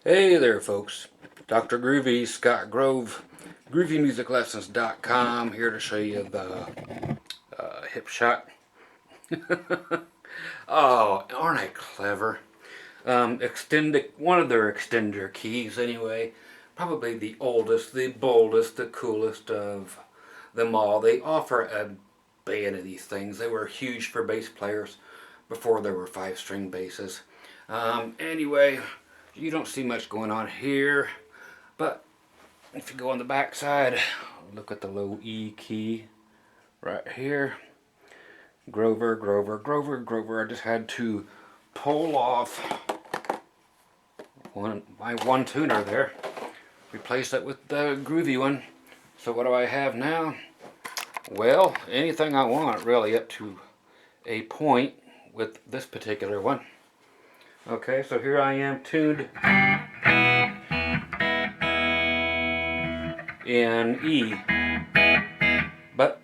Hey there folks, Dr. Groovy, Scott Grove, GroovyMusicLessons.com, here to show you the Hipshot. Oh, aren't I clever? One of their Xtender keys anyway, probably the oldest, the boldest, the coolest of them all. They offer a band of these things. They were huge for bass players before there were 5-string basses. Anyway, you don't see much going on here, but if you go on the back side, look at the low E key right here. Grover, Grover, Grover, Grover. I just had to pull off my one tuner there, replace it with the Groovy one. So what do I have now? Well, anything I want really, up to a point with this particular one. Okay, so here I am tuned in E, but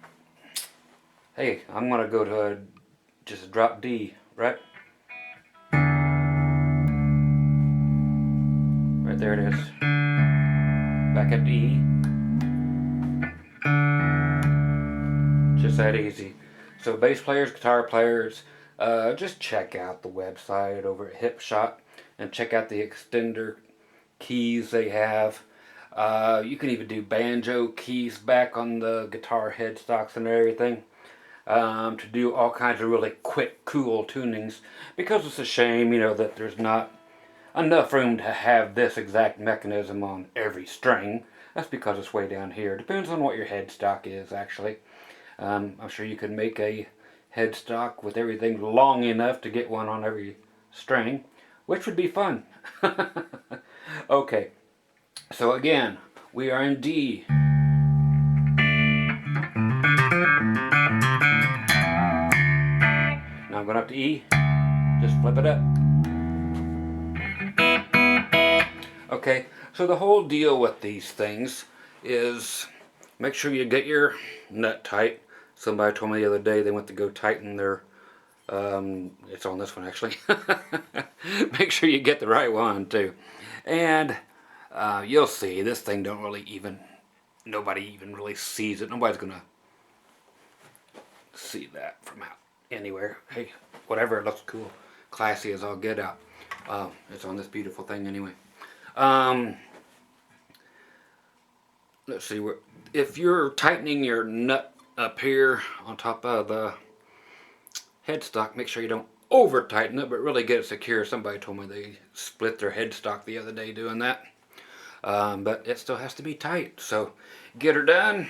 hey, I'm gonna go to just a drop D, right? Right there it is. Back up to E. Just that easy. So bass players, guitar players, just check out the website over at Hipshot and check out the Xtender keys they have. You can even do banjo keys back on the guitar headstocks and everything, to do all kinds of really quick, cool tunings, because it's a shame, that there's not enough room to have this exact mechanism on every string. That's because it's way down here. Depends on what your headstock is, actually. I'm sure you could make a headstock with everything long enough to get one on every string, which would be fun. Okay, so again, we are in D. Now I'm going up to E. Just flip it up. Okay, so the whole deal with these things is make sure you get your nut tight. Somebody told me the other day they went to go tighten their, it's on this one actually. Make sure you get the right one too. And you'll see, this thing don't really nobody even really sees it. Nobody's gonna see that from out anywhere. Hey, whatever, it looks cool. Classy as all get out. It's on this beautiful thing anyway. Let's see, if you're tightening your nut up here on top of the headstock, make sure you don't over tighten it, but really get it secure. Somebody told me they split their headstock the other day doing that. But it still has to be tight. So get her done.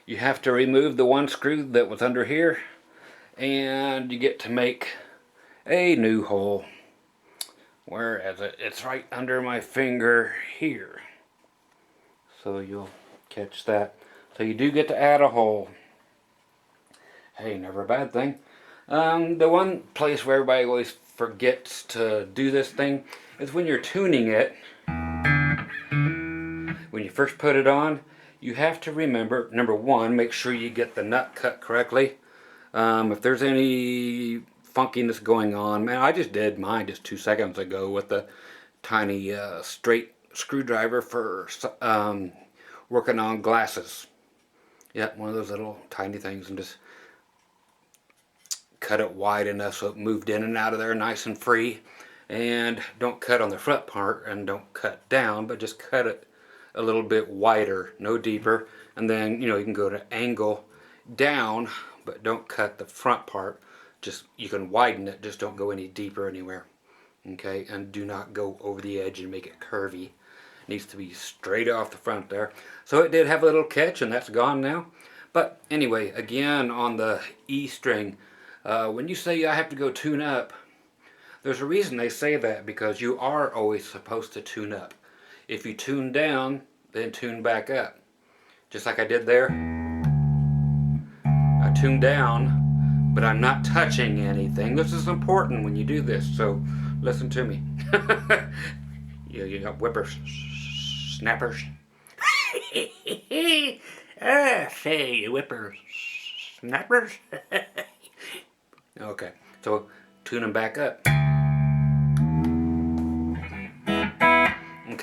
You have to remove the one screw that was under here, and you get to make a new hole. Whereas it's right under my finger here. So you'll catch that. So you do get to add a hole. Hey, never a bad thing. The one place where everybody always forgets to do this thing is when you're tuning it. When you first put it on, you have to remember, number one, make sure you get the nut cut correctly. If there's any funkiness going on, man, I just did mine just 2 seconds ago with the tiny straight screwdriver for working on glasses. Yeah, one of those little tiny things, and just cut it wide enough so it moved in and out of there nice and free. And don't cut on the front part, and don't cut down, but just cut it a little bit wider, no deeper. And then you can go to angle down, but don't cut the front part. Just, you can widen it, just don't go any deeper anywhere. Okay, and do not go over the edge and make it curvy. It needs to be straight off the front there. So it did have a little catch, and that's gone now. But anyway, again, on the E string, when you say I have to go tune up, there's a reason they say that, because you are always supposed to tune up. If you tune down, then tune back up. Just like I did there. I tuned down, but I'm not touching anything. This is important when you do this, so listen to me. You got whippers, snappers. Say, whippers, snappers. Okay, so tune them back up.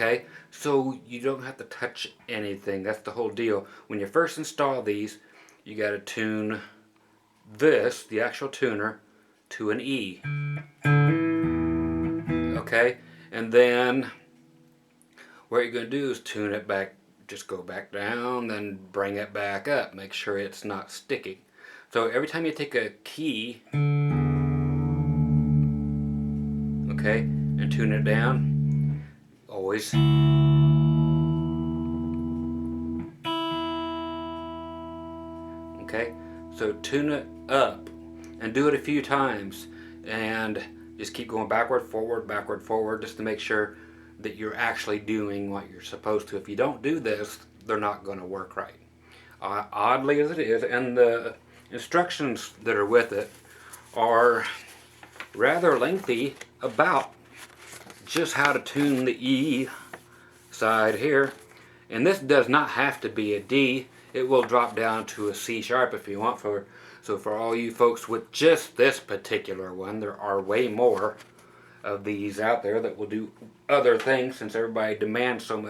Okay, so you don't have to touch anything. That's the whole deal. When you first install these, you got to tune this, the actual tuner, to an E. Okay, and then what you're going to do is tune it back, just go back down, then bring it back up. Make sure it's not sticking. So every time you take a key, okay, and tune it down, always okay, so tune it up and do it a few times and just keep going backward, forward, just to make sure that you're actually doing what you're supposed to. If you don't do this, they're not going to work right. Oddly as it is, and the instructions that are with it are rather lengthy about just how to tune the E side here. And this does not have to be a D. It will drop down to a C sharp if you want. So for all you folks with just this particular one, there are way more of these out there that will do other things, since everybody demands so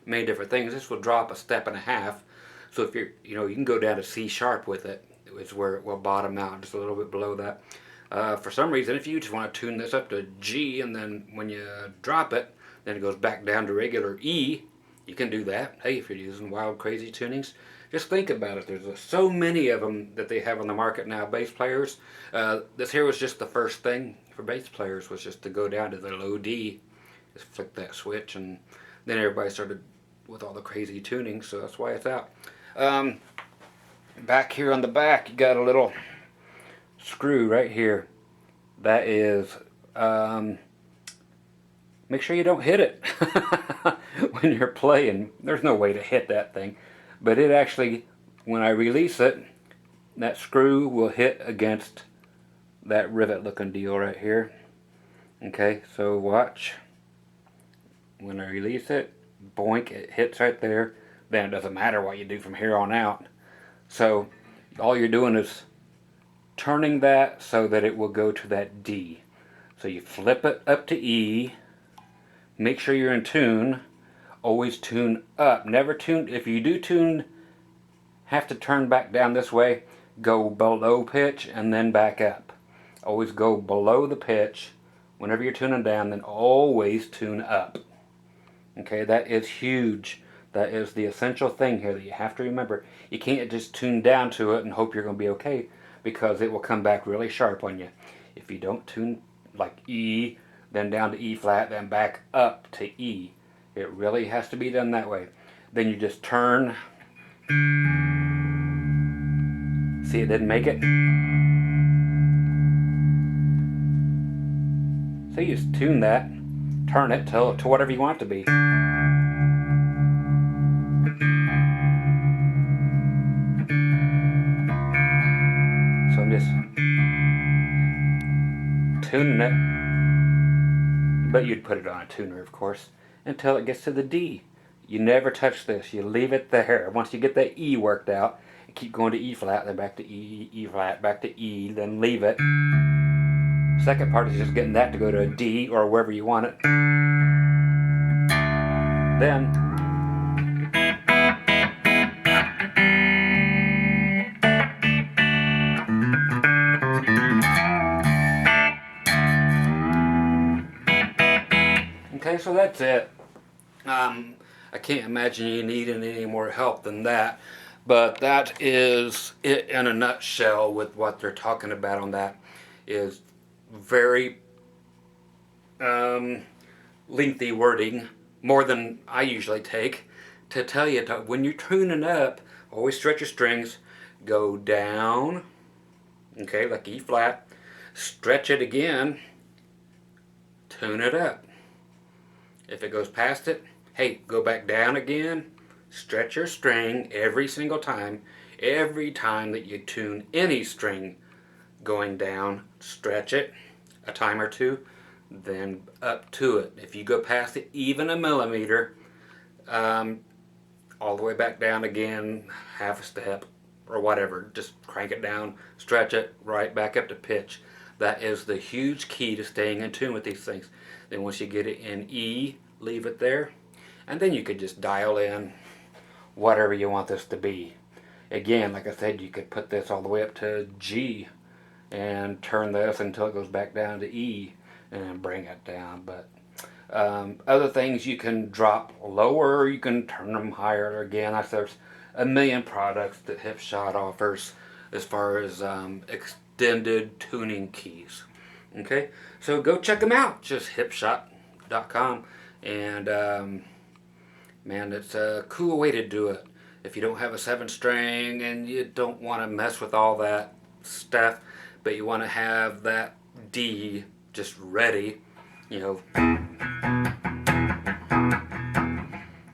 many different things. This will drop a step and a half. So if you're, you can go down to C sharp with it. It's where it will bottom out, just a little bit below that. For some reason, if you just want to tune this up to G, and then when you drop it, then it goes back down to regular E, you can do that. Hey, if you're using wild, crazy tunings, just think about it. There's so many of them that they have on the market now, bass players. This here was just the first thing for bass players, was just to go down to the low D, just flick that switch, and then everybody started with all the crazy tunings, so that's why it's out. Back here on the back, you got a little screw right here. That is, make sure you don't hit it when you're playing. There's no way to hit that thing, but it actually, when I release it, that screw will hit against that rivet looking deal right here. Okay, so watch. When I release it, boink, it hits right there. Then it doesn't matter what you do from here on out. So all you're doing is turning that so that it will go to that D. So you flip it up to E. Make sure you're in tune. Always tune up. Never tune. If you do tune, have to turn back down this way, go below pitch and then back up. Always go below the pitch. Whenever you're tuning down, then always tune up. Okay, that is huge. That is the essential thing here that you have to remember. You can't just tune down to it and hope you're going to be okay, because it will come back really sharp on you. If you don't tune like E, then down to E flat, then back up to E. It really has to be done that way. Then you just turn. See, it didn't make it. So you just tune that, turn it to whatever you want it to be. So I'm just tuning it, but you'd put it on a tuner, of course, until it gets to the D. You never touch this. You leave it there. Once you get that E worked out, you keep going to E flat, then back to E, E flat, back to E, then leave it. Second part is just getting that to go to a D or wherever you want it. Then okay, so that's it. I can't imagine you needing any more help than that, but that is it in a nutshell. With what they're talking about on that is very lengthy wording, more than I usually take, to tell you when you're tuning up, always stretch your strings, go down, okay, like E flat, stretch it again, tune it up. If it goes past it, hey, go back down again, stretch your string every single time. Every time that you tune any string going down, stretch it a time or two, then up to it. If you go past it even a millimeter, all the way back down again, half a step or whatever, just crank it down, stretch it right back up to pitch. That is the huge key to staying in tune with these things. Then once you get it in E leave it there, and then you could just dial in whatever you want this to be. Again, like I said, you could put this all the way up to G and turn this until it goes back down to E and bring it down. But other things you can drop lower, or you can turn them higher. Again, there's a million products that Hipshot offers as far as extended tuning keys. Okay, so go check them out. Just hipshot.com, and man, it's a cool way to do it. If you don't have a 7-string and you don't want to mess with all that stuff, but you want to have that D just ready, you know,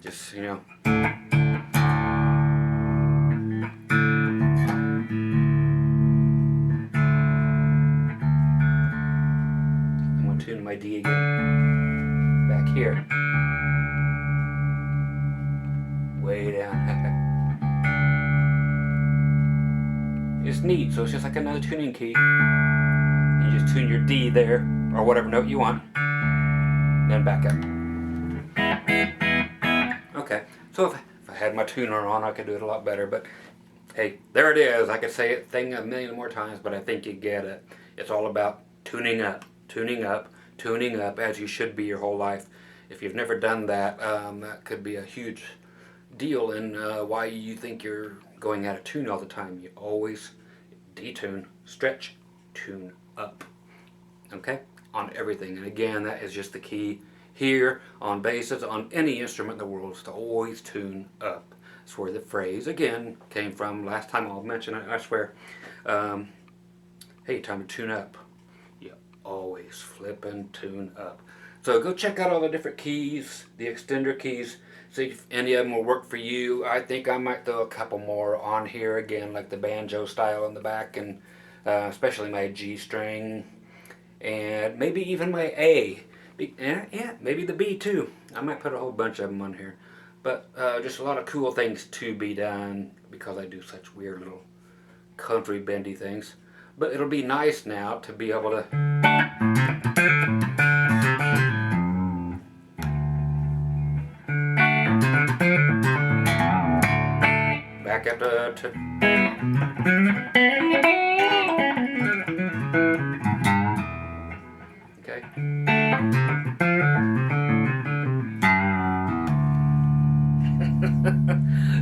just, you know. I'm going to tune my D again. Back here. Way down. It's neat, so it's just like another tuning key. You just tune your D there, or whatever note you want, then back up. Okay, so if I had my tuner on, I could do it a lot better, but hey, there it is. I could say it thing a million more times, but I think you get it. It's all about tuning up, tuning up, tuning up, as you should be your whole life. If you've never done that, that could be a huge deal in why you think you're going out of tune all the time. You always detune, stretch, tune up. Okay? On everything. And again, that is just the key here on basses, on any instrument in the world, is to always tune up. That's where the phrase, again, came from. Last time I'll mention it, I swear. Hey, time to tune up. You always flip and tune up. So go check out all the different keys, the extender keys. See if any of them will work for you. I think I might throw a couple more on here again, like the banjo style in the back, and especially my G string, and maybe even my A. Yeah, maybe the B too. I might put a whole bunch of them on here. But just a lot of cool things to be done because I do such weird little country bendy things. But it'll be nice now to be able to back up to okay.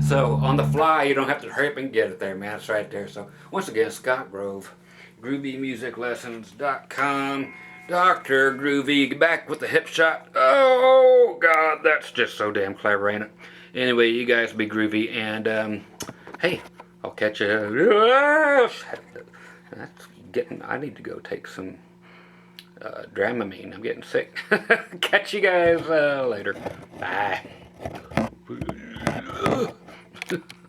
So on the fly, you don't have to hurry up and get it there, man. It's right there. So once again, Scott Grove, GroovyMusicLessons.com, Dr. Groovy, back with the Hipshot. Oh God, that's just so damn clever, ain't it? Anyway, you guys be groovy, and hey, I'll catch you. That's getting. I need to go take some Dramamine. I'm getting sick. Catch you guys later. Bye.